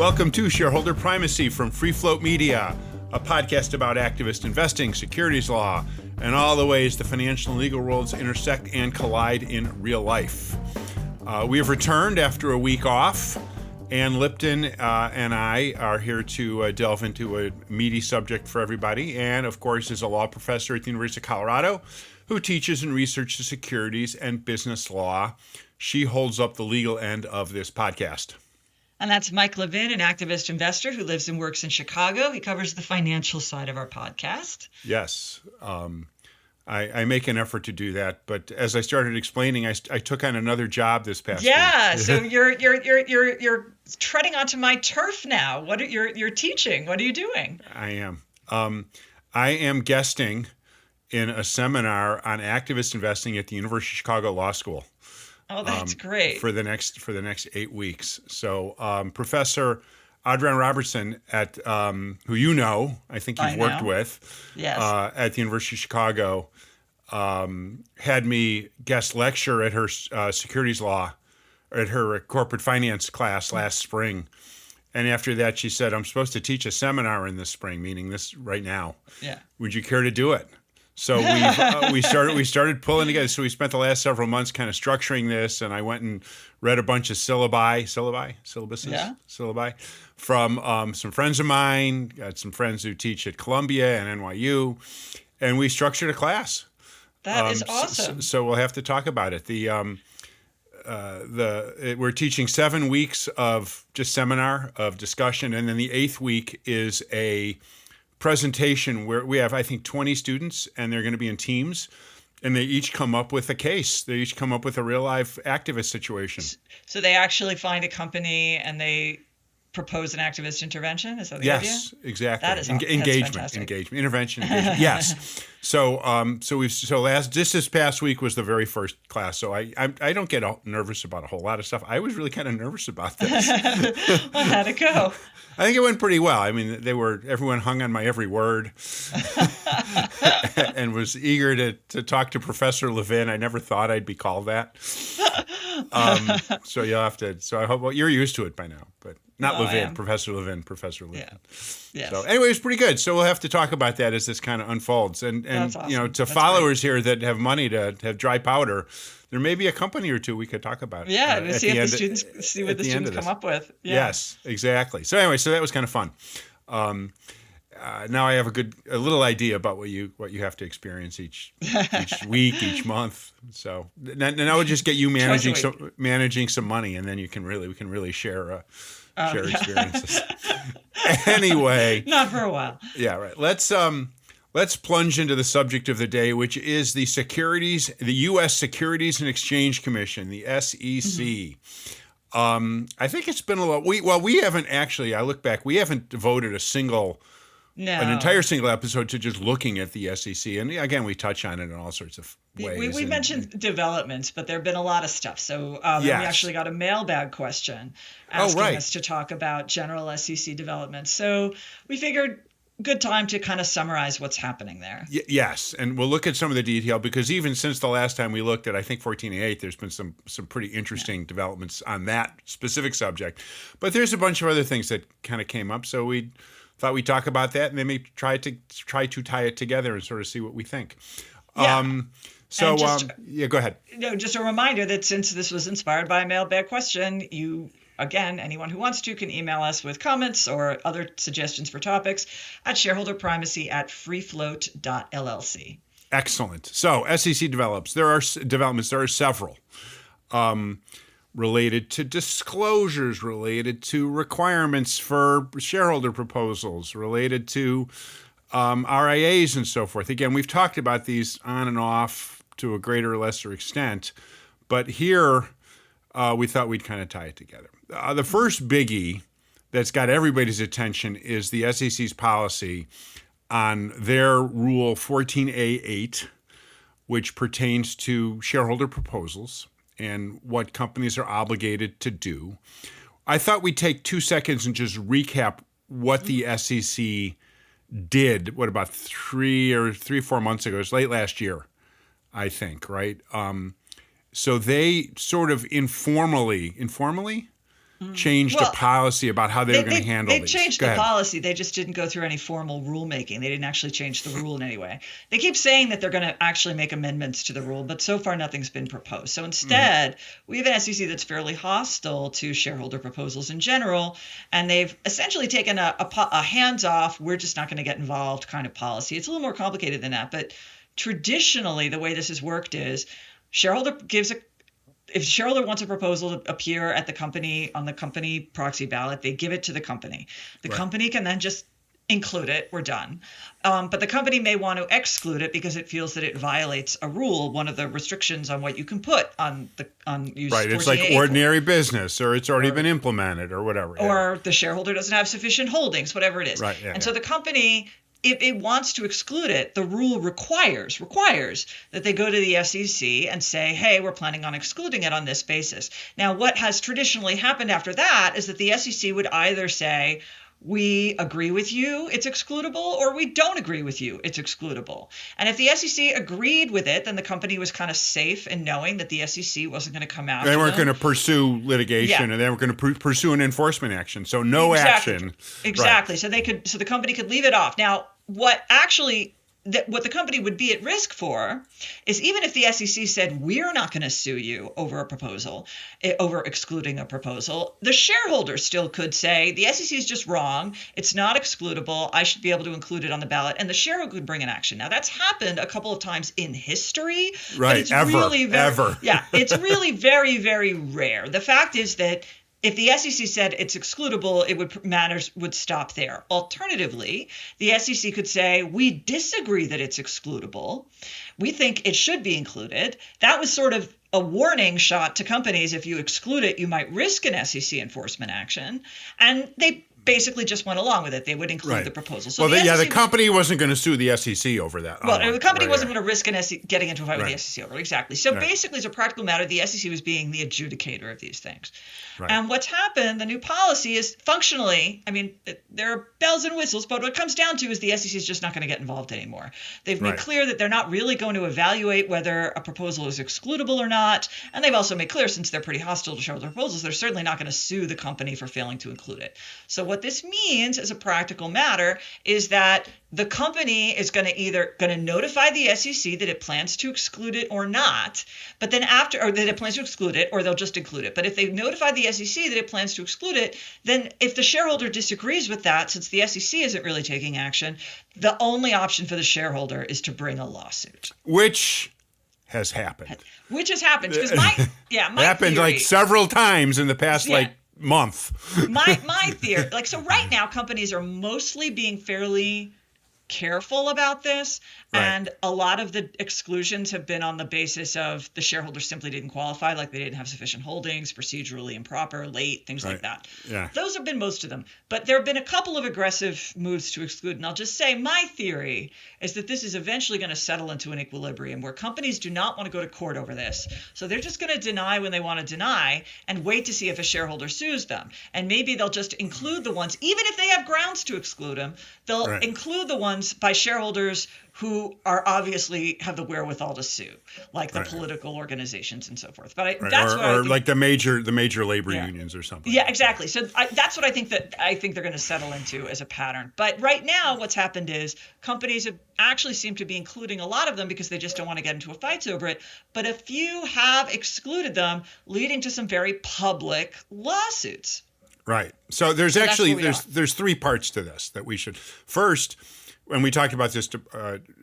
Welcome to Shareholder Primacy from Free Float Media, a podcast about activist investing, securities law, and all the ways the financial and legal worlds intersect and collide in real life. We have returned after a week off. Ann Lipton and I are here to delve into a meaty subject for everybody. Ann, of course, is a law professor at the University of Colorado who teaches and researches securities and business law. She holds up the legal end of this podcast. And that's Mike Levin, an activist investor who lives and works in Chicago. He covers the financial side of our podcast. Yes. I make an effort to do that, but as I started explaining, I took on another job this past week. Yeah, so you're treading onto my turf now. You're teaching? What are you doing? I am. I am guesting in a seminar on activist investing at the University of Chicago Law School. Oh, that's great. For the next 8 weeks. So Professor Adrian Robertson at who you know, I think you've worked with, yes, at the University of Chicago, had me guest lecture at her securities law, at her corporate finance class last spring. And after that, she said, "I'm supposed to teach a seminar in the spring," meaning this right now. Yeah. Would you care to do it? So we started pulling together. So we spent the last several months kind of structuring this, and I went and read a bunch of syllabi from some friends of mine. Got some friends who teach at Columbia and NYU, and we structured a class. That is awesome. So we'll have to talk about it. We're teaching 7 weeks of just seminar of discussion, and then the 8th week is a presentation where we have, I think, 20 students, and they're going to be in teams, and they each come up with a case. They each come up with a real life activist situation. So they actually find a company and they propose an activist intervention? Is that the idea? Yes, exactly. That is engagement, intervention. Yes. So this past week was the very first class. So I don't get nervous about a whole lot of stuff. I was really kind of nervous about this. Well, how'd it go? I think it went pretty well. I mean, everyone hung on my every word and was eager to talk to Professor Levin. I never thought I'd be called that. So you'll have to. So I hope you're used to it by now, but not Levin, Professor Levin. Yeah. Yes. So anyway, it's pretty good. So we'll have to talk about that as this kind of unfolds. And awesome. To That's followers here that have money to have dry powder, there may be a company or two we could talk about. Yeah, to see what the students come up with. Yeah. Yes, exactly. So anyway, so that was kind of fun. Now I have a little idea about what you have to experience each week, each month. So now we'll just get you managing some money, and then we can really share experiences. Anyway, not for a while. Yeah, right. Let's plunge into the subject of the day, which is the U.S. Securities and Exchange Commission, the SEC. Mm-hmm. I think it's been a lot. We haven't actually. I look back. We haven't devoted an entire single episode to just looking at the SEC. And again, we touch on it in all sorts of ways. We mentioned developments, but there have been a lot of stuff. So we actually got a mailbag question asking us to talk about general SEC developments. So we figured good time to kind of summarize what's happening there. Yes, and we'll look at some of the detail because even since the last time we looked at, I think, 14A8, there's been some pretty interesting developments on that specific subject. But there's a bunch of other things that kind of came up, so we thought we'd talk about that and then maybe try to tie it together and sort of see what we think. Yeah. Go ahead. Just a reminder that since this was inspired by a mailbag question, anyone who wants to can email us with comments or other suggestions for topics at shareholderprimacy@freefloat.llc. Excellent. So SEC develops. There are developments. There are several. Related to disclosures, related to requirements for shareholder proposals, related to RIAs and so forth. Again, we've talked about these on and off to a greater or lesser extent, but here we thought we'd kind of tie it together. The first biggie that's got everybody's attention is the SEC's policy on their Rule 14A8, which pertains to shareholder proposals and what companies are obligated to do. I thought we'd take 2 seconds and just recap what the SEC did, about 3 or 4 months ago. It was late last year, I think, right? So they sort of informally changed a policy about how they were going to handle these. They changed the policy. They just didn't go through any formal rulemaking. They didn't actually change the rule in any way. They keep saying that they're going to actually make amendments to the rule, but so far nothing's been proposed. So instead, we have an SEC that's fairly hostile to shareholder proposals in general, and they've essentially taken a hands-off, we're just not going to get involved kind of policy. It's a little more complicated than that, but traditionally the way this has worked is if a shareholder wants a proposal to appear at the company on the company proxy ballot, they give it to the company. The company can then just include it. We're done. But the company may want to exclude it because it feels that it violates a rule, one of the restrictions on what you can put on use. Right. It's like ordinary business, or it's already been implemented, or whatever. Or the shareholder doesn't have sufficient holdings, whatever it is. Right. And so the company, if it wants to exclude it, the rule requires that they go to the SEC and say, hey, we're planning on excluding it on this basis. Now, what has traditionally happened after that is that the SEC would either say, we agree with you, it's excludable, or we don't agree with you, it's excludable. And if the SEC agreed with it, then the company was kind of safe in knowing that the SEC wasn't going to come out. They weren't going to pursue litigation, and they were going to pursue an enforcement action. So no action. Exactly. Right. So the company could leave it off. Now, what the company would be at risk for is, even if the SEC said, we're not going to sue you over a proposal, over excluding a proposal, the shareholder still could say, the SEC is just wrong. It's not excludable. I should be able to include it on the ballot. And the shareholder could bring an action. Now, that's happened a couple of times in history. Right. It's Ever. Yeah. It's really very, very rare. The fact is that if the SEC said it's excludable, matters would stop there. Alternatively, the SEC could say, we disagree that it's excludable. We think it should be included. That was sort of a warning shot to companies. If you exclude it, you might risk an SEC enforcement action. And they basically just went along with it. They would include the proposal. So the company wasn't going to sue the SEC over that. Well, the company wasn't going to risk getting into a fight with the SEC over it. Exactly. So basically, as a practical matter, the SEC was being the adjudicator of these things. Right. And what's happened, the new policy is functionally, there are bells and whistles, but what it comes down to is the SEC is just not going to get involved anymore. They've made clear that they're not really going to evaluate whether a proposal is excludable or not. And they've also made clear, since they're pretty hostile to shareholder proposals, they're certainly not going to sue the company for failing to include it. So what this means, as a practical matter, is that the company is going to notify the SEC that it plans to exclude it or not, but then or that it plans to exclude it, or they'll just include it. But if they notify the SEC that it plans to exclude it, then if the shareholder disagrees with that, since the SEC isn't really taking action, the only option for the shareholder is to bring a lawsuit. Which has happened. Because my happened theory, like several times in the past month. my theory, so right now companies are mostly being fairly careful about this, and a lot of the exclusions have been on the basis of the shareholder simply didn't qualify, like they didn't have sufficient holdings, procedurally improper, late, things like that. Yeah. Those have been most of them, but there have been a couple of aggressive moves to exclude, and I'll just say my theory is that this is eventually going to settle into an equilibrium where companies do not want to go to court over this, so they're just going to deny when they want to deny and wait to see if a shareholder sues them, and maybe they'll just include the ones, even if they have grounds to exclude them, they'll include the ones by shareholders who are obviously have the wherewithal to sue, like the political organizations and so forth. But that's what I think, like the major labor unions or something. Yeah, exactly. So that's what I think they're going to settle into as a pattern. But right now, what's happened is companies have actually seemed to be including a lot of them because they just don't want to get into a fight over it. But a few have excluded them, leading to some very public lawsuits. Right. So there's three parts to this that we should first. And we talked about this,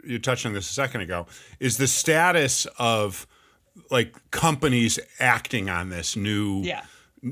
you touched on this a second ago, is the status of companies acting on this new,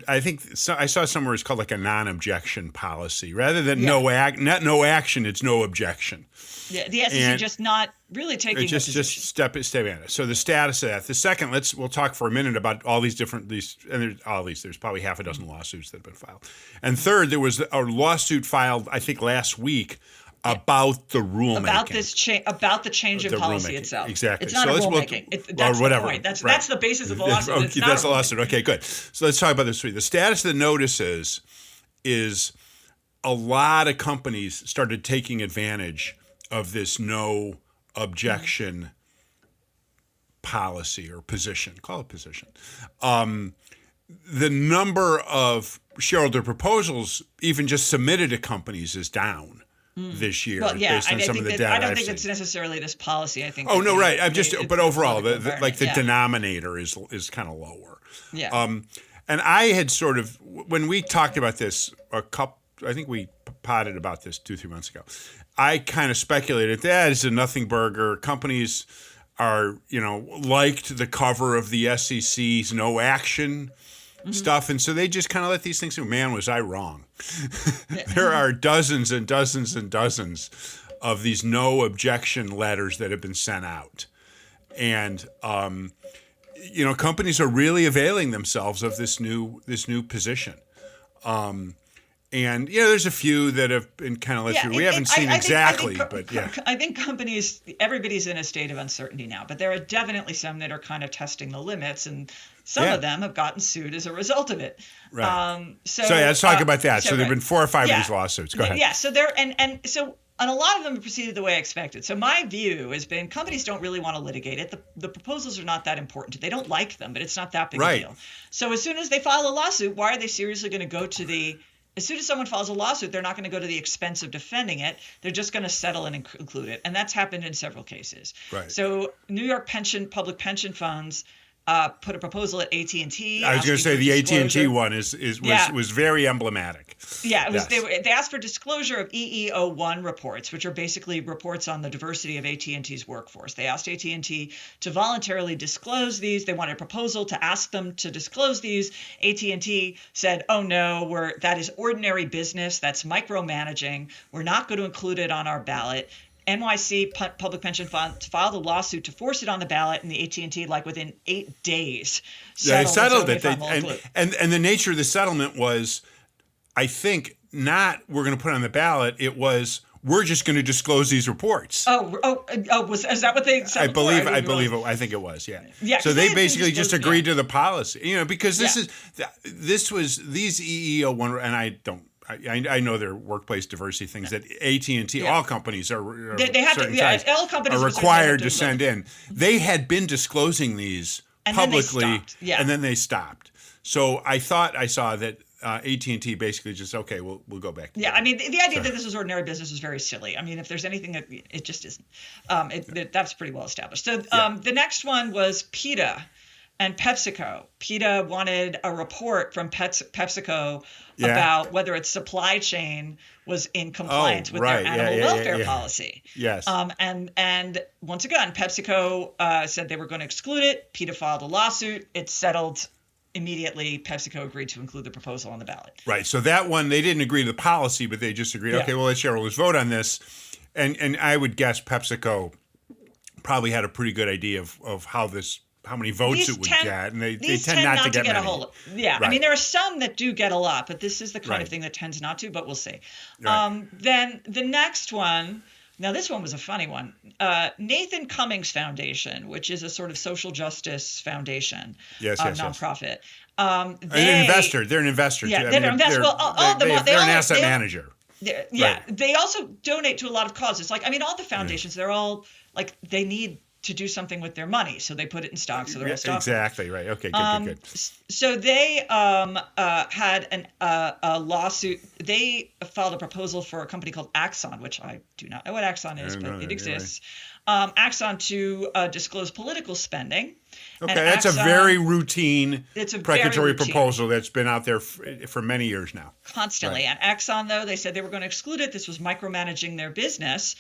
I think I saw somewhere it's called like a non-objection policy. Rather than no action, it's no objection. Yeah, the SEC just not really taking just step in it. So the status of that. The second, we'll talk for a minute about all these there's probably half a dozen lawsuits that have been filed. And third, there was a lawsuit filed, I think last week, about the rulemaking. About the change in policy itself. Exactly. It's not rulemaking. That's whatever. The point. That's the basis of the lawsuit. That's the lawsuit. Okay, good. So let's talk about this. The status of the notices is a lot of companies started taking advantage of this no objection policy or position. Call it position. the number of shareholder proposals even just submitted to companies is down this year based on some of the data. I don't think it's necessarily this policy. I think. Oh no, right. But overall, the denominator is kind of lower. Yeah. And I had sort of, when we talked about this I think we potted about this 2-3 months ago. I kind of speculated that is a nothing burger. Companies are, liked the cover of the SEC's no action stuff. And so they just kind of let these things go. Man, was I wrong. There are dozens and dozens and dozens of these no objection letters that have been sent out. And, companies are really availing themselves of this new position. And there's a few that have been kind of let through. We haven't seen exactly, but yeah. I think companies, everybody's in a state of uncertainty now, but there are definitely some that are kind of testing the limits, and some of them have gotten sued as a result of it. Right. Let's talk about that. So there've been 4 or 5 of these lawsuits. Go ahead. Yeah. So and a lot of them have proceeded the way I expected. So my view has been companies don't really want to litigate it. The proposals are not that important. They don't like them, but it's not that big a deal. So as soon as they file a lawsuit, why are they seriously going to go to as soon as someone files a lawsuit, they're not going to go to the expense of defending it. They're just going to settle and include it. And that's happened in several cases. Right. So New York public pension funds put a proposal at AT&T. I was going to say the AT&T one was very emblematic. Yeah, it was. Yes. They asked for disclosure of EEO-1 reports, which are basically reports on the diversity of AT&T's workforce. They asked AT&T to voluntarily disclose these. They wanted a proposal to ask them to disclose these. AT&T said, "Oh no, that is ordinary business. That's micromanaging. We're not going to include it on our ballot." NYC Public Pension Fund filed a lawsuit to force it on the ballot, and the AT&T, within 8 days, settled it. And the nature of the settlement was, I think, not we're going to put it on the ballot. It was we're just going to disclose these reports. Is that what they said? I think it was. Yeah. Yeah. So they basically just agreed to the policy. Because these EEO-1, and I know there are workplace diversity things that AT&T, all companies are all companies are required to send in. They had been disclosing these publicly, and then they stopped. So I thought I saw that AT&T basically just, okay, we'll go back. Yeah, I mean, the idea that this is ordinary business is very silly. I mean, if there's anything that it just isn't. That's pretty well established. So the next one was PETA and PepsiCo. PETA wanted a report from PepsiCo about whether its supply chain was in compliance with their animal welfare policy. Yes. And once again, PepsiCo said they were going to exclude it. PETA filed a lawsuit. It settled immediately. PepsiCo agreed to include the proposal on the ballot. Right. So that one, they didn't agree to the policy, but they just agreed, okay, well, let shareholders vote on this. And I would guess PepsiCo probably had a pretty good idea of how many votes it would get, and they tend not to get many. Right. I mean, there are some that do get a lot, but this is the kind of thing that tends not to, but we'll see. Right. Then the next one, now this one was a funny one. Nathan Cummings Foundation, which is a sort of social justice foundation, nonprofit. An investor. They're an investor. Yeah, too. They're an asset manager. They also donate to a lot of causes. All the foundations, they're all they need to do something with their money, so they put it in stock. So they're all stock. Exactly right. Okay, good. So they had a lawsuit. They filed a proposal for a company called Axon, which I do not know what Axon is, but it exists. Axon to disclose political spending. Okay, that's a very routine precatory proposal that's been out there for many years now. Constantly. Right. And Axon, though, they said they were going to exclude it. This was micromanaging their business.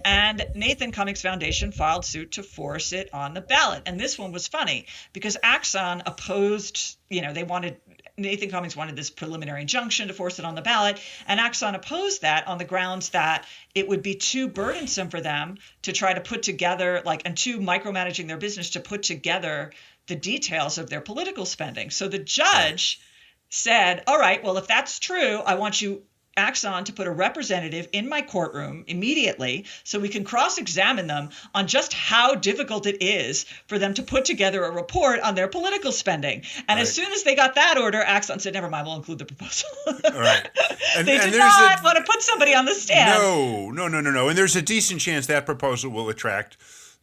And Nathan Cummings Foundation filed suit to force it on the ballot. And this one was funny because Axon opposed, Nathan Cummings wanted this preliminary injunction to force it on the ballot, and Axon opposed that on the grounds that it would be too burdensome for them to try to put together, and too micromanaging their business to put together the details of their political spending. So the judge said, all right, well, if that's true, I want you, Axon, to put a representative in my courtroom immediately so we can cross-examine them on just how difficult it is for them to put together a report on their political spending. And as soon as they got that order, Axon said, never mind, we'll include the proposal. All right. They did not want to put somebody on the stand. No. And there's a decent chance that proposal will attract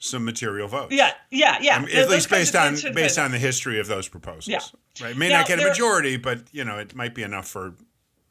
some material votes. Yeah. At least based on the history of those proposals. Yeah. Right. May not get a majority, but it might be enough for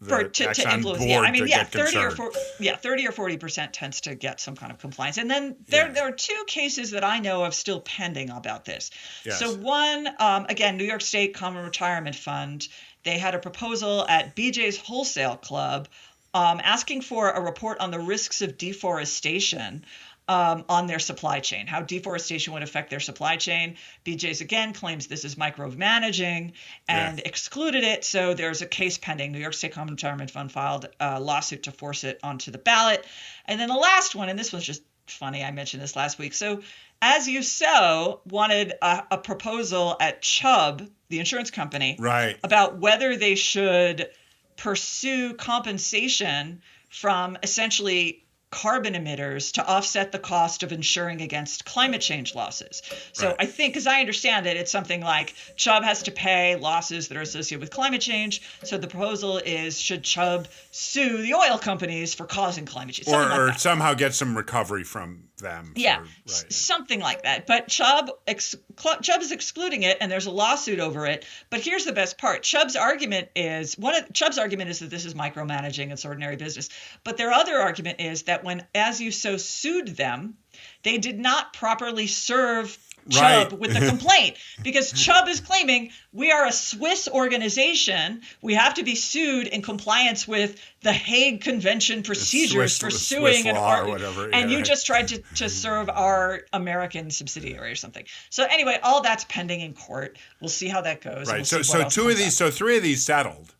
the to Exxon influence. board to get concerned. 30 or 40% tends to get some kind of compliance. And then there are two cases that I know of still pending about this. Yes. So one, again, New York State Common Retirement Fund, they had a proposal at BJ's Wholesale Club asking for a report on the risks of deforestation on their supply chain, how deforestation would affect their supply chain. BJ's again claims this is micromanaging and excluded it. So there's a case pending. New York State Common Retirement Fund filed a lawsuit to force it onto the ballot. And then the last one, and this was just funny, I mentioned this last week. So As You Sow wanted a proposal at Chubb, the insurance company, about whether they should pursue compensation from essentially carbon emitters to offset the cost of insuring against climate change losses. So I think, as I understand it, it's something like Chubb has to pay losses that are associated with climate change. So the proposal is, should Chubb sue the oil companies for causing climate change? Or somehow get some recovery from them. Yeah, something like that. But Chubb is excluding it, and there's a lawsuit over it. But here's the best part. Chubb's argument is that this is micromanaging, it's ordinary business. But their other argument is that when As You Sow sued them, they did not properly serve Chubb with the complaint, because Chubb is claiming we are a Swiss organization. We have to be sued in compliance with the Hague Convention procedures for suing an whatever. And you just tried to serve our American subsidiary or something. So anyway, all that's pending in court. We'll see how that goes. Right. So three of these settled.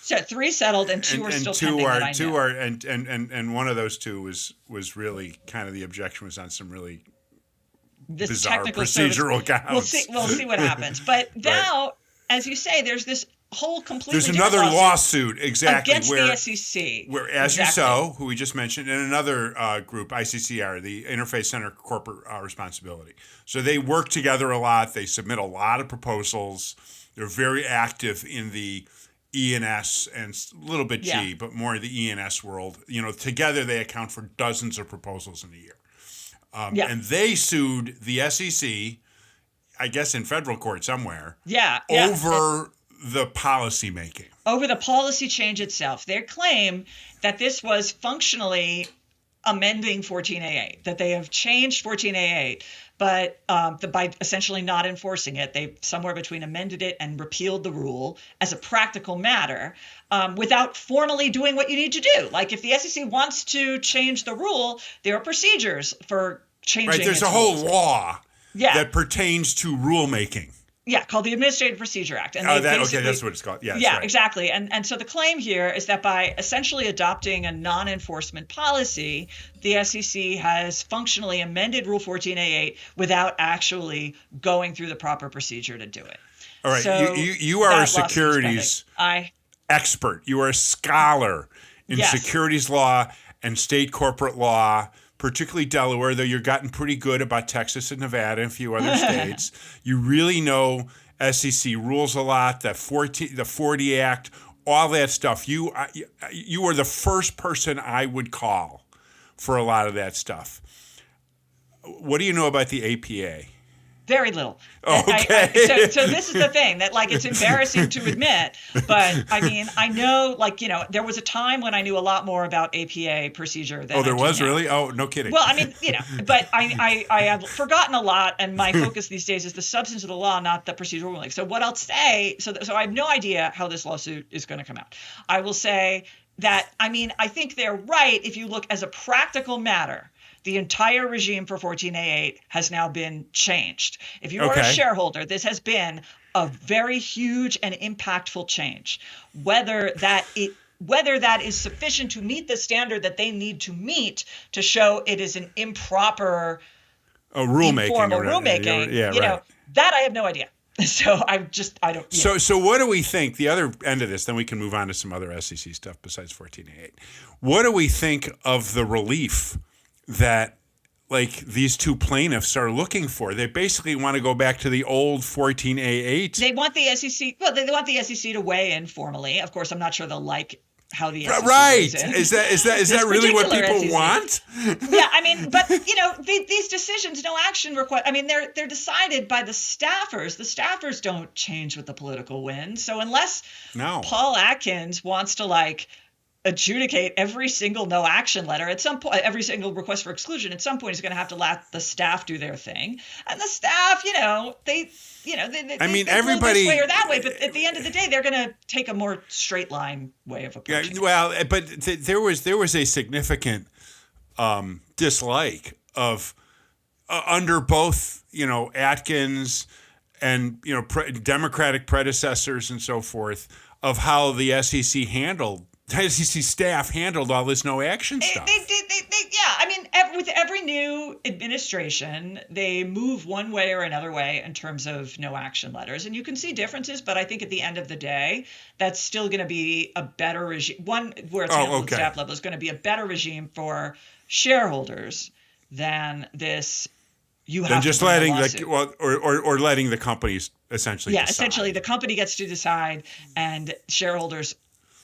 So 3 settled, and 2 are still pending. And one of those 2 was really kind of, the objection was on some really bizarre procedural grounds. We'll see what happens. But now, as you say, there's this whole completely there's another lawsuit against the SEC. Where As You Sow, who we just mentioned, and another group, ICCR, the Interfaith Center Corporate Responsibility. So they work together a lot. They submit a lot of proposals. They're very active in the E&S and a little bit G, but more the E&S world. Together they account for dozens of proposals in a year. And they sued the SEC, I guess in federal court somewhere, over the policy making. Over the policy change itself. Their claim that this was functionally amending 14A8, that they have changed 14A8, but by essentially not enforcing it, they somewhere between amended it and repealed the rule as a practical matter without formally doing what you need to do. Like, if the SEC wants to change the rule, there are procedures for changing. Right, there's a whole law that pertains to rulemaking. Yeah, called the Administrative Procedure Act. And that's what it's called. Yeah, exactly. And so the claim here is that by essentially adopting a non-enforcement policy, the SEC has functionally amended Rule 14A8 without actually going through the proper procedure to do it. All right, so you are a securities expert. You are a scholar in securities law and state corporate law, particularly Delaware, though you've gotten pretty good about Texas and Nevada and a few other states. You really know SEC rules a lot, the 40 Act, all that stuff. You are the first person I would call for a lot of that stuff. What do you know about the APA? Very little. Okay. So this is the thing that, it's embarrassing to admit, but I mean, I know, there was a time when I knew a lot more about APA procedure than there was really? Oh, no kidding. Well, I mean, but I have forgotten a lot, and my focus these days is the substance of the law, not the procedural ruling. So what I'll say, so I have no idea how this lawsuit is going to come out. I will say that, I think they're right if you look as a practical matter. The entire regime for 14A8 has now been changed. If you are a shareholder, this has been a very huge and impactful change. Whether that is sufficient to meet the standard that they need to meet to show it is an improper informal rulemaking, that I have no idea. So I don't. So what do we think? The other end of this, then we can move on to some other SEC stuff besides 14A8. What do we think of the relief that these 2 plaintiffs are looking for? They basically want to go back to the old 14A8. They want the SEC. Well, they want the SEC to weigh in formally. Of course, I'm not sure they'll like how the SEC right. goes in. Is that really what people SEC. want? Yeah, I mean, but these decisions, no action required. I mean, they're decided by the staffers. The staffers don't change with the political wind. So unless Paul Atkins wants to adjudicate every single no action letter at some point, every single request for exclusion, at some point he's going to have to let the staff do their thing. And the staff, they everybody this way or that way, but at the end of the day, they're going to take a more straight line way of approaching. Yeah, well, but there was a significant dislike of under both Atkins and Democratic predecessors and so forth of how the SEC staff handled all this no action stuff. Yeah, I mean, with every new administration, they move one way or another way in terms of no action letters. And you can see differences, but I think at the end of the day, that's still going to be a better regime. One where it's handled at staff level is going to be a better regime for shareholders than this. Than just letting or letting the companies essentially decide. Essentially the company gets to decide and shareholders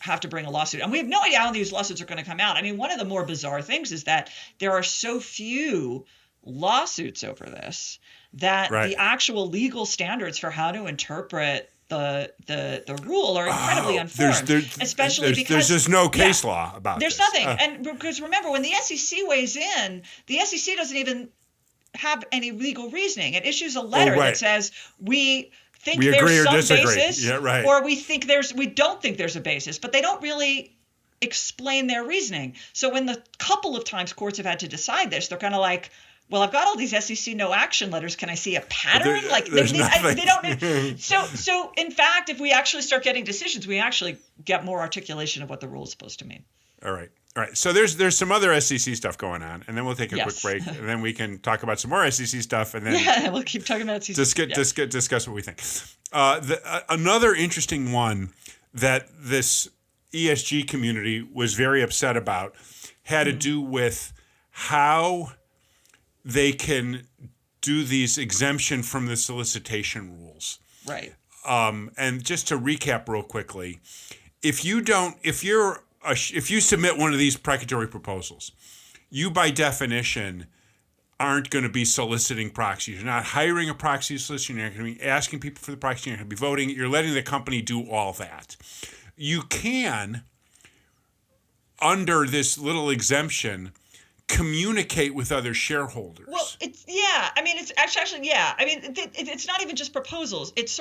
have to bring a lawsuit. And we have no idea how these lawsuits are going to come out. I mean, one of the more bizarre things is that there are so few lawsuits over this that the actual legal standards for how to interpret the rule are incredibly unformed, especially because there's just no case law about there's this. Nothing. And because remember, when the SEC weighs in, the SEC doesn't even have any legal reasoning. It issues a letter that says we agree or disagree. Basis, or we don't think there's a basis, but they don't really explain their reasoning. So when the couple of times courts have had to decide this, they're kind of like, well, I've got all these SEC no action letters. Can I see a pattern? They don't. So in fact, if we actually start getting decisions, we actually get more articulation of what the rule is supposed to mean. All right. So there's some other SEC stuff going on, and then we'll take a quick break, and then we can talk about some more SEC stuff, and then we'll keep talking about SEC. Discuss what we think. Another interesting one that this ESG community was very upset about had to do with how they can do these exemption from the solicitation rules. Right. And just to recap real quickly, if you submit one of these precatory proposals, you by definition aren't going to be soliciting proxies. You're not hiring a proxy solicitor. You're not going to be asking people for the proxy. You're not going to be voting. You're letting the company do all that. You can, under this little exemption, communicate with other shareholders. Well, it's not even just proposals. It's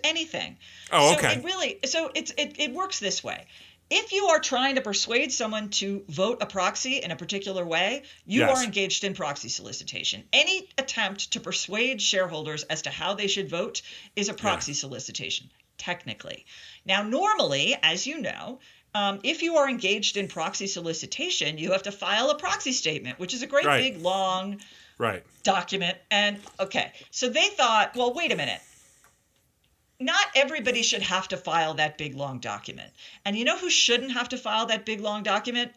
anything. Oh, okay. It works this way. If you are trying to persuade someone to vote a proxy in a particular way, you are engaged in proxy solicitation. Any attempt to persuade shareholders as to how they should vote is a proxy solicitation, technically. Now, normally, as you know, if you are engaged in proxy solicitation, you have to file a proxy statement, which is a great big long document. And so they thought, well, wait a minute. Not everybody should have to file that big long document. And you know who shouldn't have to file that big long document?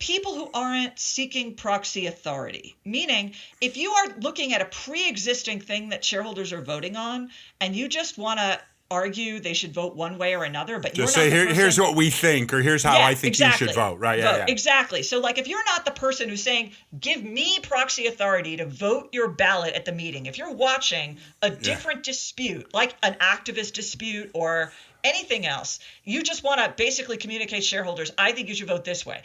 People who aren't seeking proxy authority. Meaning, if you are looking at a pre-existing thing that shareholders are voting on, and you just want to argue they should vote one way or another, but just say here's what we think, or here's how I think you should vote, right? Exactly. So if you're not the person who's saying, give me proxy authority to vote your ballot at the meeting, if you're watching a different dispute, like an activist dispute or anything else, you just want to basically communicate shareholders, I think you should vote this way.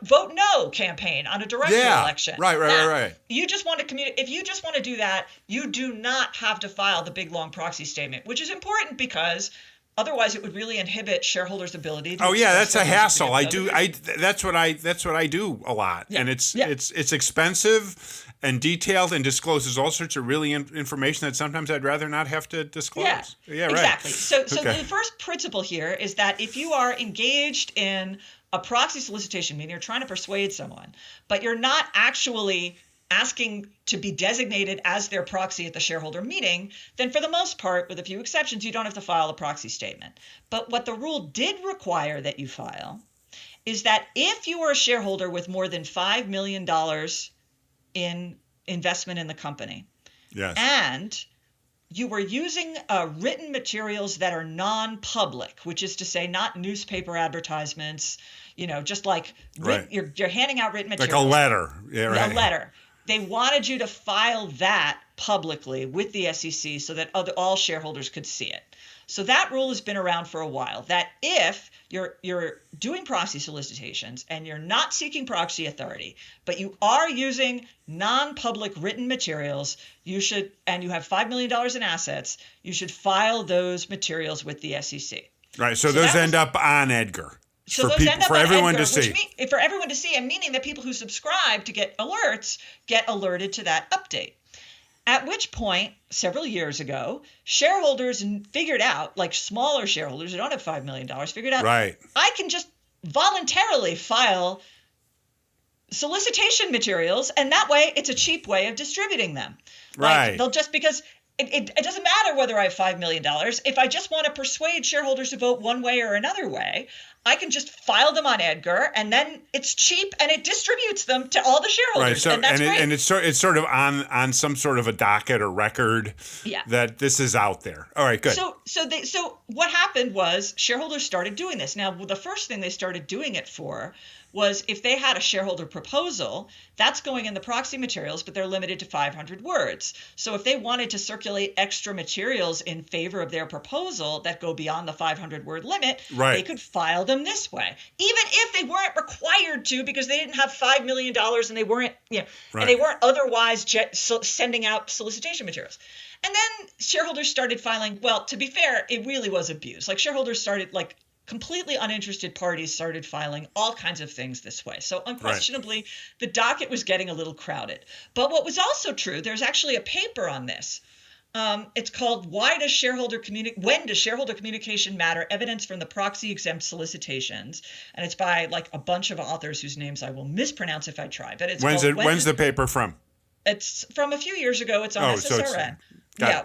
Vote no campaign on a director election. Right. You just want to communicate. If you just want to do that, you do not have to file the big long proxy statement, which is important because otherwise it would really inhibit shareholders' ability to that's a hassle. That's what I do a lot. And it's expensive and detailed and discloses all sorts of really information that sometimes I'd rather not have to disclose. Yeah, right. Exactly. So the first principle here is that if you are engaged in a proxy solicitation, meaning you're trying to persuade someone, but you're not actually asking to be designated as their proxy at the shareholder meeting, then for the most part, with a few exceptions, you don't have to file a proxy statement. But what the rule did require that you file is that if you are a shareholder with more than $5 million in investment in the company, and you were using written materials that are non-public, which is to say not newspaper advertisements, just like you're handing out written materials. Like a letter. Yeah, right. A letter. They wanted you to file that publicly with the SEC so that all shareholders could see it. So that rule has been around for a while, that if you're doing proxy solicitations and you're not seeking proxy authority, but you are using non-public written materials, and you have $5 million in assets, you should file those materials with the SEC. Right. So those end up on EDGAR. So those end up for everyone to see. For everyone to see, and meaning that people who subscribe to get alerts get alerted to that update. At which point, several years ago, shareholders figured out, like smaller shareholders who don't have $5 million, figured out, right, I can just voluntarily file solicitation materials, and that way it's a cheap way of distributing them. Right. They'll just, because it doesn't matter whether I have $5 million. If I just want to persuade shareholders to vote one way or another way, I can just file them on EDGAR, and then it's cheap, and it distributes them to all the shareholders. Right. So, and that's great. And it's sort of on some sort of a docket or record that this is out there. All right, good. So what happened was shareholders started doing this. Now, the first thing they started doing it for was if they had a shareholder proposal, that's going in the proxy materials, but they're limited to 500 words. So if they wanted to circulate extra materials in favor of their proposal that go beyond the 500-word limit, they could file them this way, even if they weren't required to because they didn't have $5 million and they weren't, and they weren't otherwise sending out solicitation materials. And then shareholders started filing. Well, to be fair, it really was abuse. Like shareholders started completely uninterested parties started filing all kinds of things this way. So unquestionably, the docket was getting a little crowded. But what was also true, there's actually a paper on this. It's called When Does Shareholder Communication Matter? Evidence from the Proxy Exempt Solicitations. And it's by a bunch of authors whose names I will mispronounce if I try. But it's when's the paper from? It's from a few years ago. It's on SSRN.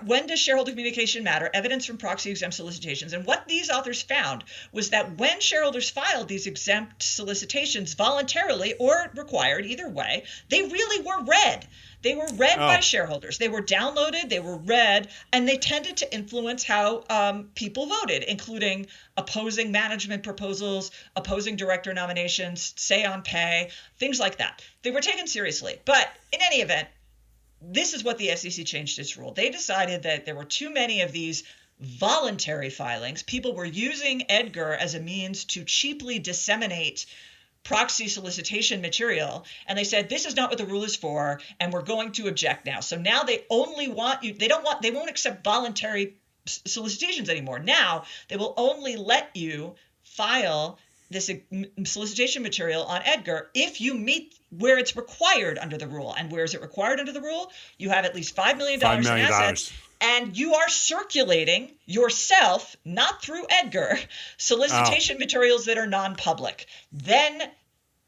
When does shareholder communication matter? Evidence from proxy exempt solicitations. And what these authors found was that when shareholders filed these exempt solicitations voluntarily or required, either way, they really were read. They were read by shareholders. They were downloaded, they were read, and they tended to influence how people voted, including opposing management proposals, opposing director nominations, say on pay, things like that. They were taken seriously. But in any event, this is what the SEC changed its rule. They decided that there were too many of these voluntary filings. People were using EDGAR as a means to cheaply disseminate proxy solicitation material. And they said, this is not what the rule is for, and we're going to object now. So now they only want you, they won't accept voluntary solicitations anymore. Now they will only let you file this solicitation material on EDGAR if you meet where it's required under the rule. And where is it required under the rule? You have at least $5 million in assets, and you are circulating yourself, not through EDGAR, solicitation materials that are non-public. Then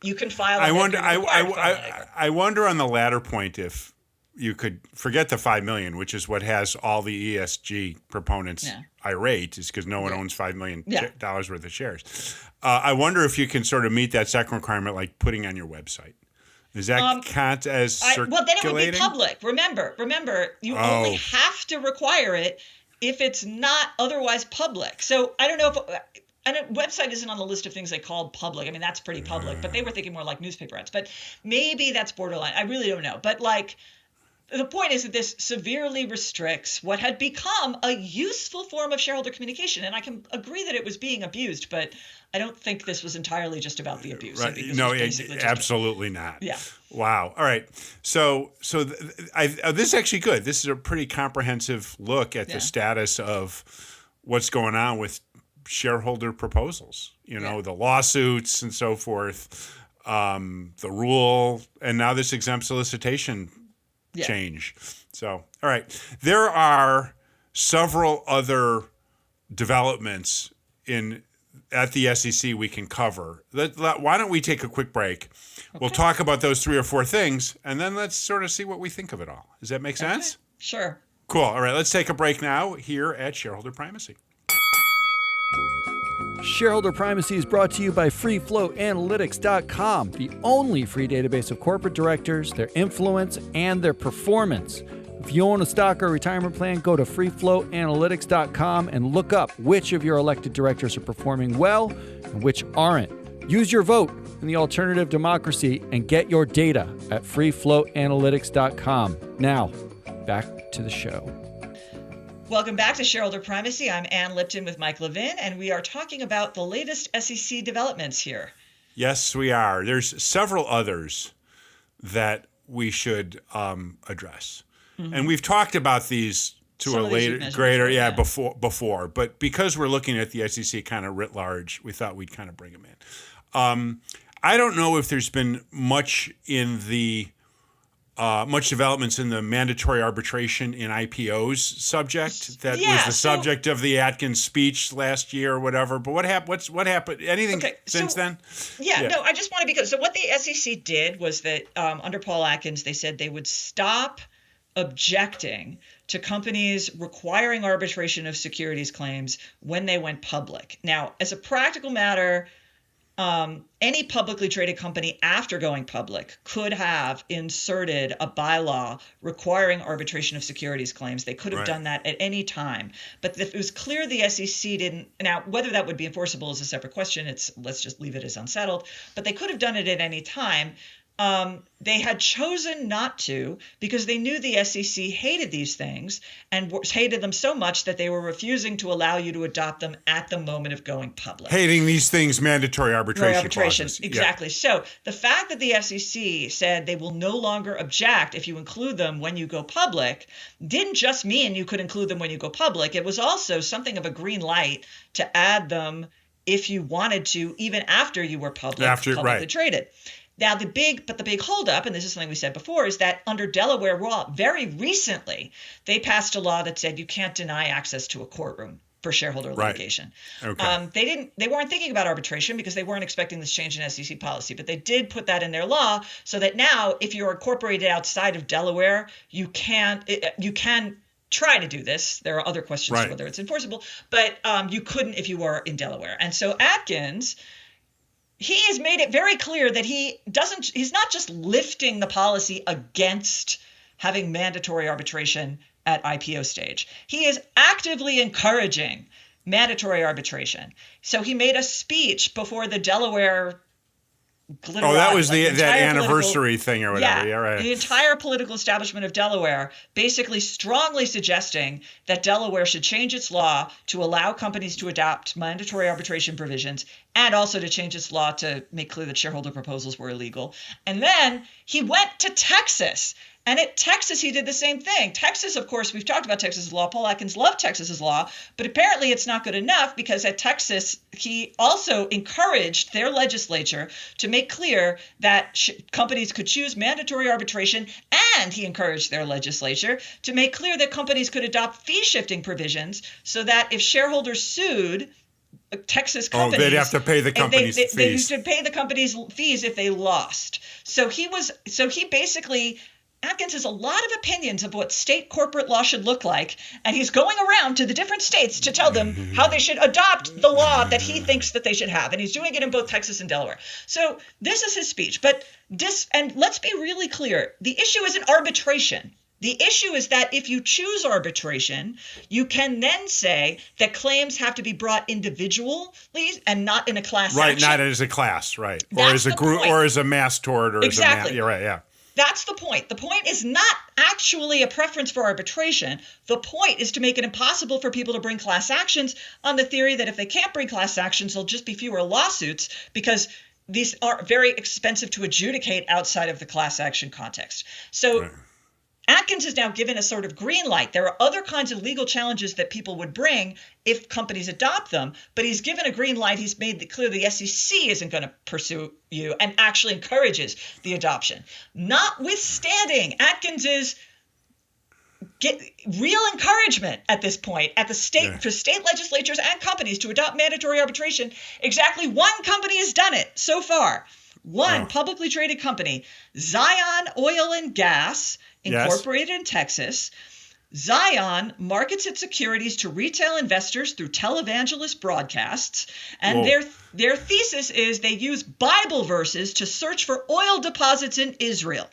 you can file. I wonder on the latter point if you could forget the $5 million, which is what has all the ESG proponents irate, is because no one owns $5 million worth of shares. I wonder if you can sort of meet that second requirement, like putting on your website. Does that count as circulating? Well, then it would be public. Remember, you only have to require it if it's not otherwise public. So I don't know if. And a website isn't on the list of things they called public. I mean, that's pretty public, but they were thinking more like newspaper ads. But maybe that's borderline. I really don't know. But the point is that this severely restricts what had become a useful form of shareholder communication. And I can agree that it was being abused, but I don't think this was entirely just about the abuse. Right. No, absolutely not. Yeah. Wow. All right. So this is actually good. This is a pretty comprehensive look at the status of what's going on with shareholder proposals, the lawsuits and so forth, the rule, and now this exempt solicitation change. So, all right. There are several other developments at the SEC we can cover. Why don't we take a quick break? Okay. We'll talk about those 3 or 4 things, and then let's sort of see what we think of it all. Does that make sense? Sure. Cool. All right. Let's take a break now here at Shareholder Primacy. Shareholder Primacy is brought to you by FreeFlowAnalytics.com, the only free database of corporate directors, their influence, and their performance. If you own a stock or retirement plan, go to freefloatanalytics.com and look up which of your elected directors are performing well and which aren't. Use your vote in the alternative democracy and get your data at freefloatanalytics.com. Now, back to the show. Welcome back to Shareholder Primacy. I'm Ann Lipton with Mike Levin, and we are talking about the latest SEC developments here. Yes, we are. There's several others that we should address. Mm-hmm. And we've talked about these to a greater before. But because we're looking at the SEC kind of writ large, we thought we'd kind of bring them in. I don't know if there's been much developments in the mandatory arbitration in IPOs subject that was the subject of the Atkins speech last year or whatever. But what happened? Anything since then? No, I just want to be clear. So what the SEC did was that under Paul Atkins, they said they would stop objecting to companies requiring arbitration of securities claims when they went public. Now, as a practical matter, any publicly traded company after going public could have inserted a bylaw requiring arbitration of securities claims. They could have done that at any time. But it was clear the SEC didn't. Now, whether that would be enforceable is a separate question. Let's just leave it as unsettled. But they could have done it at any time. They had chosen not to because they knew the SEC hated these things and hated them so much that they were refusing to allow you to adopt them at the moment of going public. Hating these things, mandatory arbitration clauses. Exactly. Yeah. So the fact that the SEC said they will no longer object if you include them when you go public didn't just mean you could include them when you go public. It was also something of a green light to add them if you wanted to, even after you were publicly traded. Now, the big holdup, and this is something we said before, is that under Delaware law, very recently, they passed a law that said you can't deny access to a courtroom for shareholder litigation. Okay. They weren't thinking about arbitration because they weren't expecting this change in SEC policy, but they did put that in their law so that now, if you're incorporated outside of Delaware, you can try to do this. There are other questions whether it's enforceable, but you couldn't if you were in Delaware. And so Atkins, he has made it very clear that he's not just lifting the policy against having mandatory arbitration at IPO stage. He is actively encouraging mandatory arbitration. So he made a speech before the Delaware glitterati. That was that anniversary thing or whatever. Yeah, right. The entire political establishment of Delaware basically strongly suggesting that Delaware should change its law to allow companies to adopt mandatory arbitration provisions and also to change its law to make clear that shareholder proposals were illegal. And then he went to Texas. And at Texas, he did the same thing. Texas, of course, we've talked about Texas's law. Paul Atkins loved Texas's law, but apparently it's not good enough because at Texas, he also encouraged their legislature to make clear that companies could choose mandatory arbitration, and he encouraged their legislature to make clear that companies could adopt fee-shifting provisions so that if shareholders sued Texas companies, they'd have to pay the companies' fees. They used to pay the companies' fees if they lost. So he basically. Atkins has a lot of opinions of what state corporate law should look like, and he's going around to the different states to tell them how they should adopt the law that he thinks that they should have, and he's doing it in both Texas and Delaware. So this is his speech, and let's be really clear, the issue isn't arbitration. The issue is that if you choose arbitration, you can then say that claims have to be brought individually and not in a class action. Right, not as a class, right. That's or as a group, or as a mass tort, or exactly. You're right, yeah. That's the point. The point is not actually a preference for arbitration. The point is to make it impossible for people to bring class actions on the theory that if they can't bring class actions, there'll just be fewer lawsuits because these are very expensive to adjudicate outside of the class action context. So Atkins is now given a sort of green light. There are other kinds of legal challenges that people would bring if companies adopt them, but he's given a green light. He's made it clear the SEC isn't going to pursue you and actually encourages the adoption. Notwithstanding, Atkins is get real encouragement at this point at the state for state legislatures and companies to adopt mandatory arbitration. Exactly one company has done it so far. One publicly traded company, Zion Oil and Gas, incorporated in Texas. Zion markets its securities to retail investors through televangelist broadcasts, and their thesis is they use Bible verses to search for oil deposits in Israel.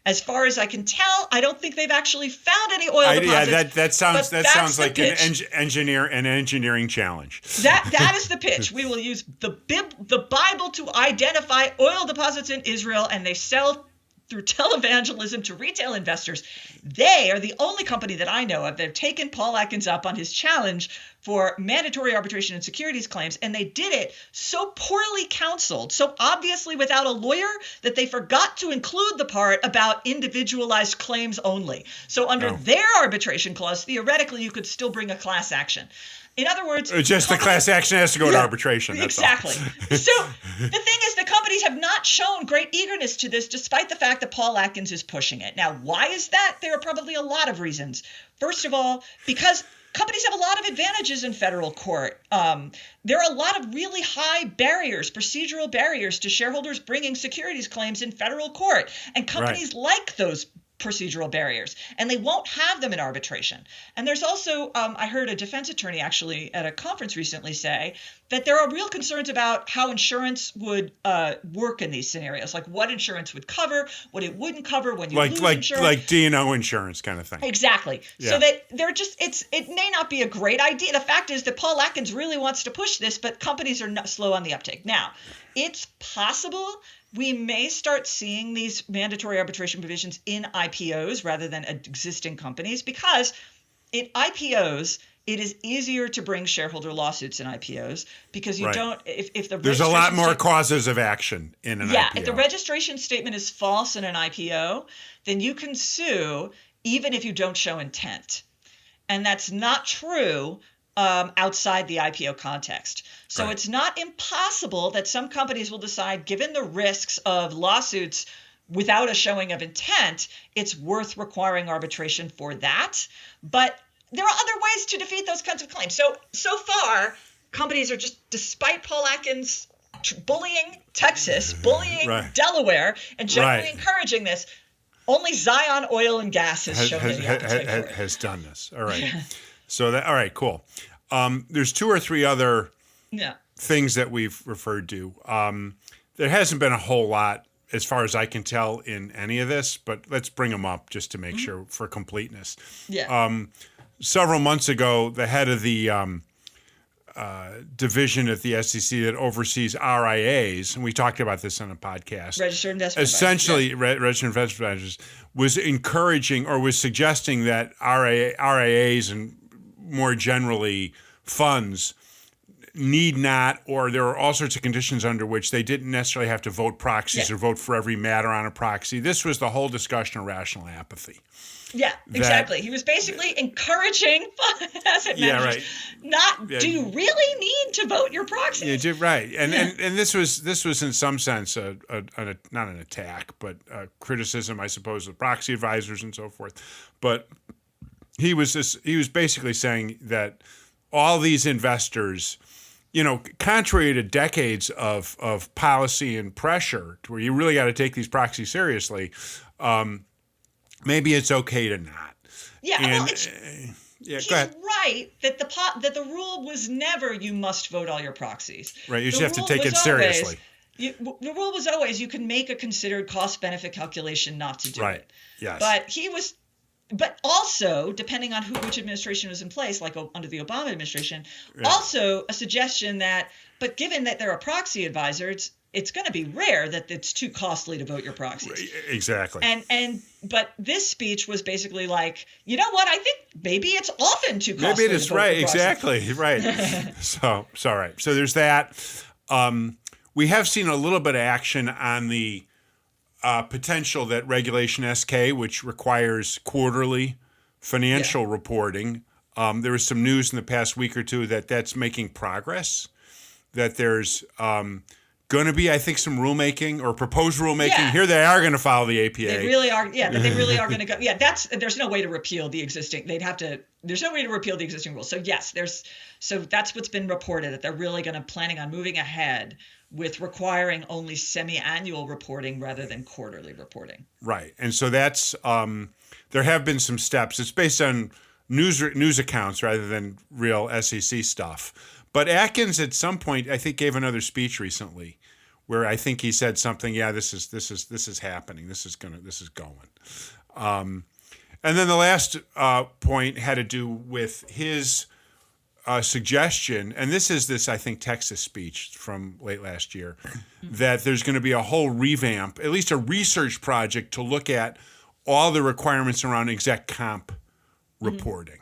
As far as I can tell, I don't think they've actually found any oil deposits. Yeah, that sounds like an engineering challenge. That is the pitch. We will use the Bible to identify oil deposits in Israel, and they sell through televangelism to retail investors. They are the only company that I know of that have taken Paul Atkins up on his challenge for mandatory arbitration and securities claims, and they did it so poorly counseled, so obviously without a lawyer, that they forgot to include the part about individualized claims only. So under their arbitration clause, theoretically, you could still bring a class action. In other words, just the class action has to go to arbitration. That's exactly. So the thing is, the companies have not shown great eagerness to this, despite the fact that Paul Atkins is pushing it. Now, why is that? There are probably a lot of reasons. First of all, because companies have a lot of advantages in federal court. There are a lot of really high barriers, procedural barriers to shareholders bringing securities claims in federal court. And companies like those procedural barriers, and they won't have them in arbitration. And there's also, I heard a defense attorney actually at a conference recently say that there are real concerns about how insurance would work in these scenarios, like what insurance would cover, what it wouldn't cover when you lose insurance. Like D&O insurance kind of thing. Exactly. Yeah. So that it may not be a great idea. The fact is that Paul Atkins really wants to push this, but companies are not slow on the uptake. Now, it's possible we may start seeing these mandatory arbitration provisions in IPOs rather than existing companies, because in IPOs, it is easier to bring shareholder lawsuits in IPOs because you don't, if the there's a lot more causes of action in an IPO. Yeah, if the registration statement is false in an IPO, then you can sue even if you don't show intent. And that's not true outside the IPO context. So it's not impossible that some companies will decide, given the risks of lawsuits without a showing of intent, it's worth requiring arbitration for that. But there are other ways to defeat those kinds of claims. So far, companies are just, despite Paul Atkins bullying Texas, bullying Delaware, and generally encouraging this, only Zion Oil and Gas has shown any appetite for it. Has done this. All right. All right, cool. There's two or three other things that we've referred to. There hasn't been a whole lot, as far as I can tell, in any of this, but let's bring them up just to make sure for completeness. Yeah. Several months ago, the head of the division at the SEC that oversees RIAs, and we talked about this on a podcast, Registered Investment essentially, Registered Investment Advisors, was encouraging or was suggesting that RIAs and more generally funds need not, or there are all sorts of conditions under which they didn't necessarily have to vote proxies or vote for every matter on a proxy. This was the whole discussion of rational apathy. Yeah, exactly. He was basically encouraging asset managers do you really need to vote your proxy? Yeah, right. And this was in some sense not an attack, but a criticism, I suppose, of proxy advisors and so forth. But he was basically saying that all these investors, contrary to decades of policy and pressure, to where you really got to take these proxies seriously, maybe it's okay to not. Yeah, and, he's go ahead. Right that the rule was never you must vote all your proxies. Right, you just have to take it seriously. The rule was always you can make a considered cost-benefit calculation not to do it. Yes. But also, depending on which administration was in place, like under the Obama administration, also a suggestion that, but given that they're a proxy advisor, it's going to be rare that it's too costly to vote your proxies. Exactly. But this speech was basically like, you know what? I think maybe it's often too costly. Maybe it is, right? Exactly, right. So all right. So there's that. We have seen a little bit of action on the potential that Regulation SK, which requires quarterly financial reporting, there was some news in the past week or two that that's making progress, that there's going to be, I think, some rulemaking or proposed rulemaking. Yeah. Here they are going to follow the APA. They really are. Yeah, that they really are going to go. Yeah, there's no way to repeal the existing. There's no way to repeal the existing rules. So yes, so that's what's been reported, that they're really planning on moving ahead with requiring only semi-annual reporting rather than quarterly reporting. Right. And so that's there have been some steps. It's based on news accounts rather than real SEC stuff. But Atkins at some point, I think, gave another speech recently where I think he said something. Yeah, this is happening. This is going. And then the last point had to do with his suggestion, and this is I think Texas speech from late last year, that there's going to be a whole revamp, at least a research project to look at all the requirements around exec comp reporting.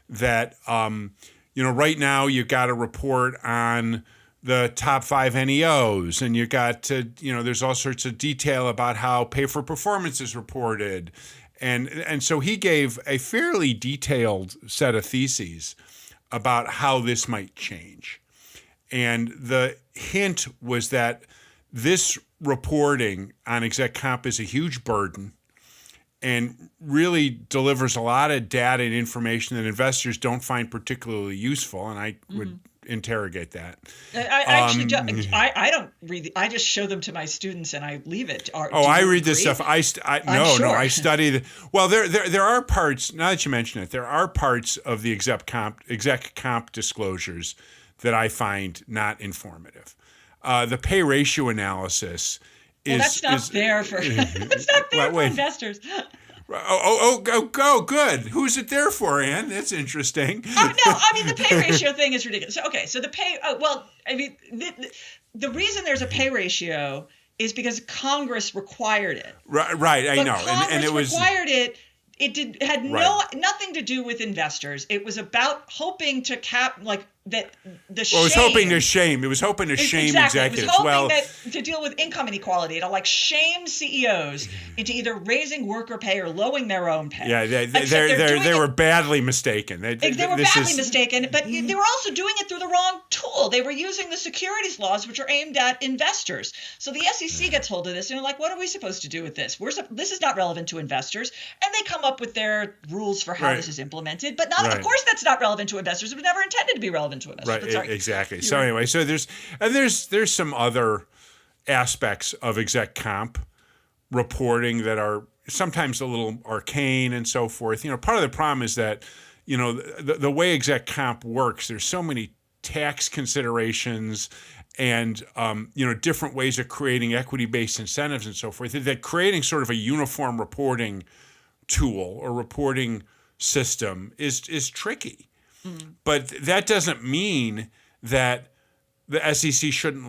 That right now you got to report on the top 5 NEOs, and you got to there's all sorts of detail about how pay for performance is reported, and so he gave a fairly detailed set of theses about how this might change. And the hint was that this reporting on exec comp is a huge burden and really delivers a lot of data and information that investors don't find particularly useful. And I would interrogate that. I actually don't. I don't read. I just show them to my students and I leave it. I read this stuff. I study. Well, there are parts. Now that you mention it, there are parts of the exec comp disclosures that I find not informative. The pay ratio analysis is. That's not there for. It's not there for investors. Oh, good. Who's it there for, Ann? That's interesting. No, I mean, the pay ratio thing is ridiculous. So the pay, the reason there's a pay ratio is because Congress required it. Right, I know. Congress and it was required it. It had nothing to do with investors. It was about hoping to cap that the shame. Well, it was hoping to shame. It was hoping to shame executives. It was hoping that to deal with income inequality, to shame CEOs into either raising worker pay or lowering their own pay. Yeah, they were badly mistaken. They were badly mistaken, but they were also doing it through the wrong tool. They were using the securities laws, which are aimed at investors. So the SEC gets hold of this and they're like, "What are we supposed to do with this? This is not relevant to investors." And they come up with their rules for how this is implemented. But of course, that's not relevant to investors. It was never intended to be relevant to investors. Right, exactly. So anyway, so there's some other aspects of exec comp reporting that are sometimes a little arcane and so forth. Part of the problem is that the way exec comp works, there's so many tax considerations and different ways of creating equity-based incentives and so forth, that creating sort of a uniform reporting tool or reporting system is tricky. But that doesn't mean that the SEC shouldn't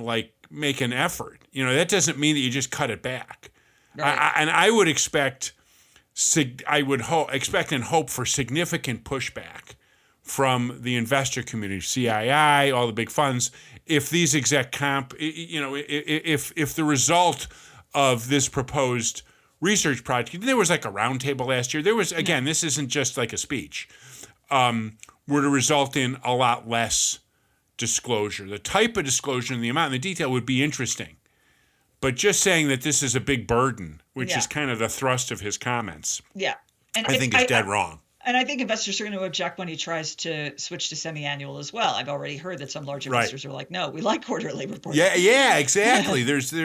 make an effort. That doesn't mean that you just cut it back. Right. And I would expect and hope for significant pushback from the investor community, CII, all the big funds, if these exec comp, if the result of this proposed research project, there was a roundtable last year. There was, again, this isn't just like a speech. Were to result in a lot less disclosure. The type of disclosure and the amount and the detail would be interesting. But just saying that this is a big burden, which is kind of the thrust of his comments, I think is dead wrong. And I think investors are going to object when he tries to switch to semi-annual as well. I've already heard that some large investors are like, "No, we like quarterly reporting." Yeah, exactly. There's and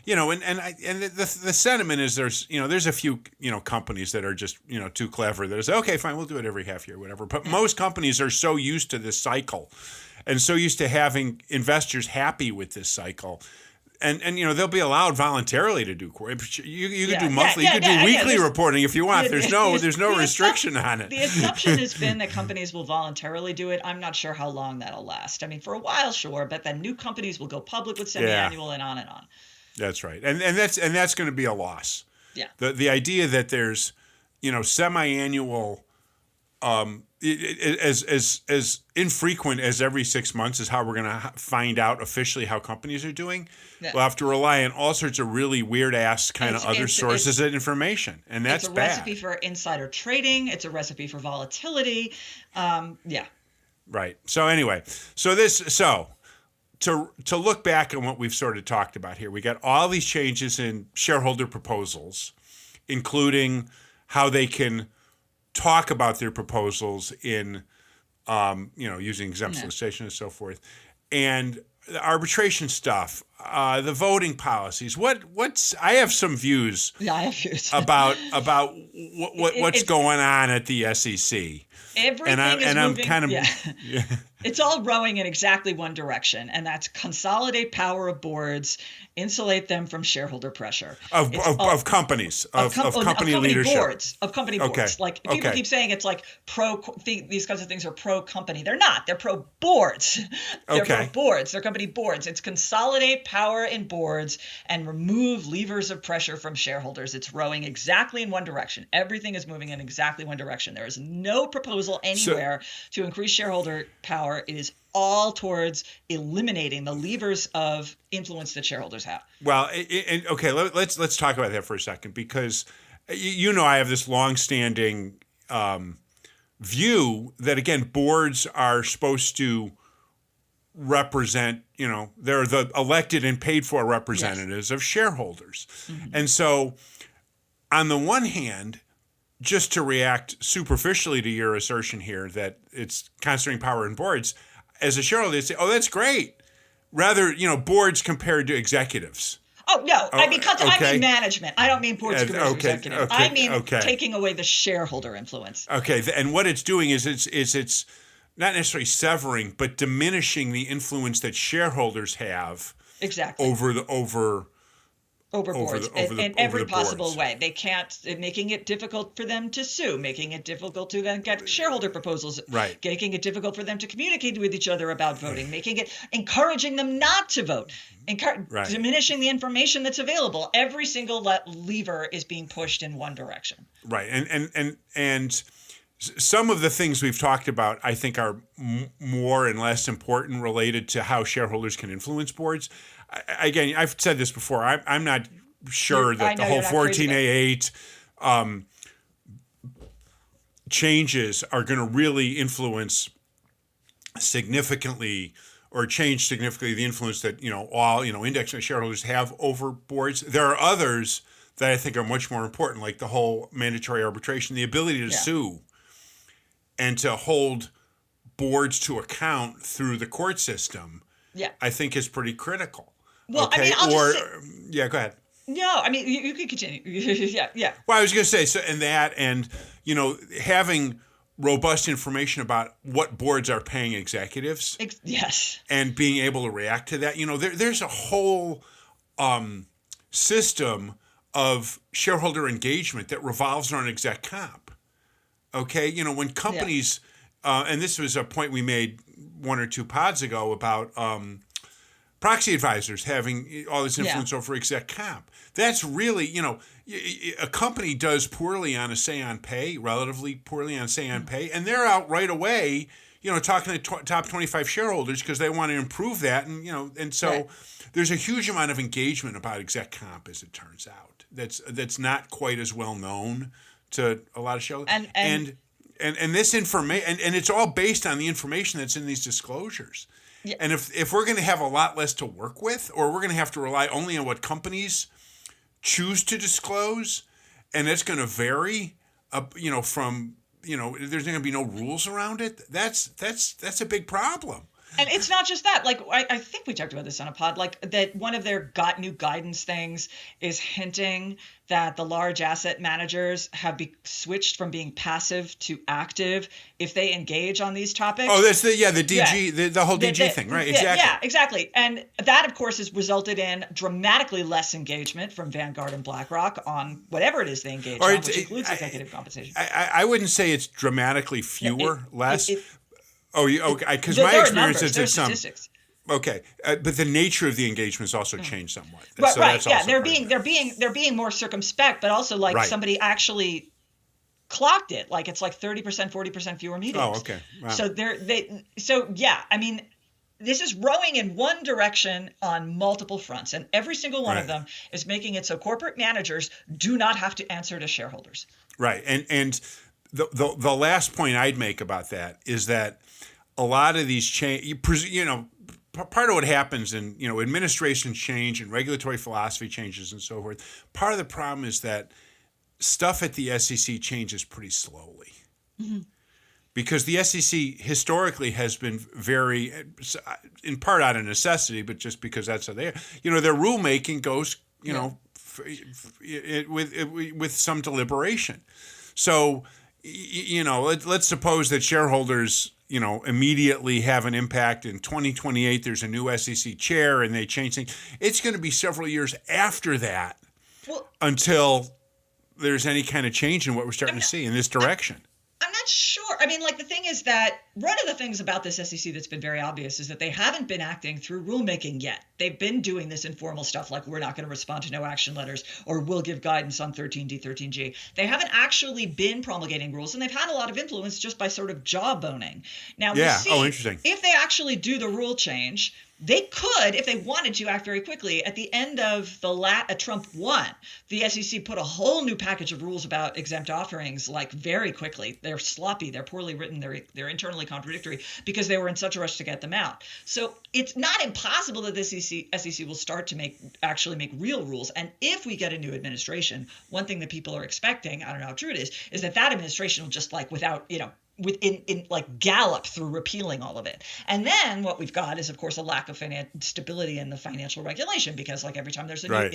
the sentiment is there's a few companies that are just too clever that say, "Okay, fine, we'll do it every half year, whatever." But most companies are so used to this cycle, and so used to having investors happy with this cycle. And they'll be allowed voluntarily to do quarterly. You could do monthly. You could do weekly reporting if you want. There's no restriction on it. The assumption has been that companies will voluntarily do it. I'm not sure how long that'll last. I mean, for a while, sure, but then new companies will go public with semi-annual and on and on. That's right, and that's going to be a loss. Yeah. The idea that there's semi-annual. As infrequent as every 6 months is how we're going to find out officially how companies are doing. Yeah. We'll have to rely on all sorts of really weird-ass kind of other sources of information, and that's bad. It's a recipe for insider trading. It's a recipe for volatility. Right. So anyway, to look back on what we've sort of talked about here, we got all these changes in shareholder proposals, including how they can talk about their proposals in, using exempt solicitation and so forth. And the arbitration stuff, the voting policies. What's I have some views. Yeah, I have views about what's going on at the SEC. Everything is moving. I'm kind of yeah. It's all rowing in exactly one direction, and that's consolidate power of boards, insulate them from shareholder pressure of companies, of company leadership, of company boards. Like people keep saying it's like these kinds of things are pro company. They're not. They're pro boards. They're pro boards. They're company boards. It's consolidate power in boards and remove levers of pressure from shareholders. It's rowing exactly in one direction. Everything is moving in exactly one direction. There is no proposal anywhere to increase shareholder power. It is all towards eliminating the levers of influence that shareholders have. Well, let's talk about that for a second, because I have this longstanding view that, again, boards are supposed to represent, they're the elected and paid for representatives of shareholders. Mm-hmm. And so on the one hand, just to react superficially to your assertion here that it's concentrating power in boards, as a shareholder, they say, "Oh, that's great." Rather, boards compared to executives. Oh no, I mean management. I don't mean boards compared to executives. I mean taking away the shareholder influence. Okay, and what it's doing is it's not necessarily severing, but diminishing the influence that shareholders have over boards in every possible way. They can't, making it difficult for them to sue, making it difficult to then get shareholder proposals, making it difficult for them to communicate with each other about voting, encouraging them not to vote, diminishing the information that's available. Every single lever is being pushed in one direction. Right, and some of the things we've talked about, I think, are more and less important related to how shareholders can influence boards. Again, I've said this before. I'm not sure that the whole 14A8 changes are going to really influence significantly or change significantly the influence that all index shareholders have over boards. There are others that I think are much more important, like the whole mandatory arbitration, the ability to sue, and to hold boards to account through the court system. I think is pretty critical. Well, okay. Go ahead. No, I mean, you can continue. yeah. Well, I was going to say, and having robust information about what boards are paying executives. Yes. And being able to react to that. There's a whole system of shareholder engagement that revolves around exec comp. Okay, when companies, and this was a point we made one or two pods ago about proxy advisors having all this influence over exec comp. That's really, a company does poorly on a say on pay, relatively poorly on say on pay, and they're out right away, talking to top 25 shareholders because they want to improve that, and so there's a huge amount of engagement about exec comp, as it turns out. That's not quite as well known to a lot of shareholders, and this information, and it's all based on the information that's in these disclosures. Yeah. And if we're going to have a lot less to work with, or we're going to have to rely only on what companies choose to disclose, and it's going to vary, from there's going to be no rules around it. That's a big problem. And it's not just that. Like, I think we talked about this on a pod, like that one of their new guidance things is hinting that the large asset managers have switched from being passive to active if they engage on these topics. Oh, that's the DG, the whole DG thing, right? Exactly. Yeah, exactly. And that, of course, has resulted in dramatically less engagement from Vanguard and BlackRock on whatever it is they engage on, which includes executive compensation. I wouldn't say it's dramatically less. Okay. Because my experience is that statistics. Okay, but the nature of the engagement has also changed somewhat. Right. They're being more circumspect, but also somebody actually clocked it. Like it's like 30%, 40% fewer meetings. Oh, okay. Wow. So I mean, this is rowing in one direction on multiple fronts, and every single one of them is making it so corporate managers do not have to answer to shareholders. Right, and the last point I'd make about that is that a lot of these part of what happens in administration change and regulatory philosophy changes and so forth. Part of the problem is that stuff at the SEC changes pretty slowly. Mm-hmm. because the SEC historically has been very, in part out of necessity, but just because that's how they are. Their rulemaking goes, with some deliberation. So, let's suppose that shareholders, immediately have an impact. In 2028, there's a new SEC chair and they change things. It's going to be several years after that until there's any kind of change in what we're starting to see in this direction. I'm not sure. I mean, the thing is that one of the things about this SEC that's been very obvious is that they haven't been acting through rulemaking yet. They've been doing this informal stuff like we're not going to respond to no action letters or we'll give guidance on 13D, 13G. They haven't actually been promulgating rules, and they've had a lot of influence just by sort of jawboning. Now, we'll see interesting. If they actually do the rule change, they could, if they wanted to, act very quickly. At the end of Trump 1, the SEC put a whole new package of rules about exempt offerings very quickly. They're sloppy, they're poorly written, they're internally contradictory because they were in such a rush to get them out. So it's not impossible that the SEC will start to actually make real rules. And if we get a new administration, one thing that people are expecting, I don't know how true it is that administration will just gallop through repealing all of it. And then what we've got is, of course, a lack of stability in the financial regulation because every time there's a new,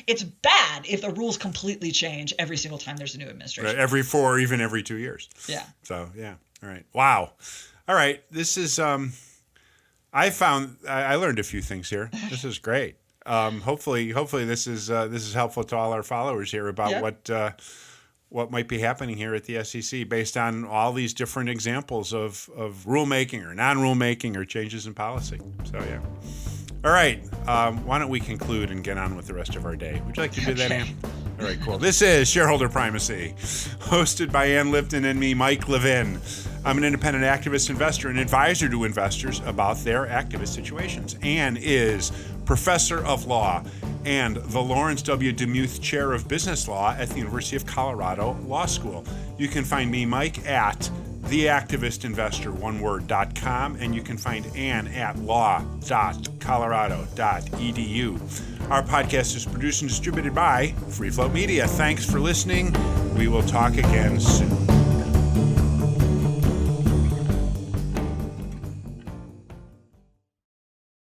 it's bad if the rules completely change every single time there's a new administration. Right. Every 4 or even every 2 years. Yeah. So, yeah. All right. Wow. All right. This is, I learned a few things here. This is great. Hopefully this is helpful to all our followers here about what might be happening here at the SEC based on all these different examples of rulemaking or non-rulemaking or changes in policy. So, yeah. All right. Why don't we conclude and get on with the rest of our day? Would you like to do that, Ann? All right, cool. This is Shareholder Primacy, hosted by Ann Lipton and me, Mike Levin. I'm an independent activist investor and advisor to investors about their activist situations. Ann is professor of law and the Lawrence W. Demuth Chair of Business Law at the University of Colorado Law School. You can find me, Mike, at theactivistinvestor.com, and you can find Ann at law.colorado.edu. Our podcast is produced and distributed by Free Float Media. Thanks for listening. We will talk again soon.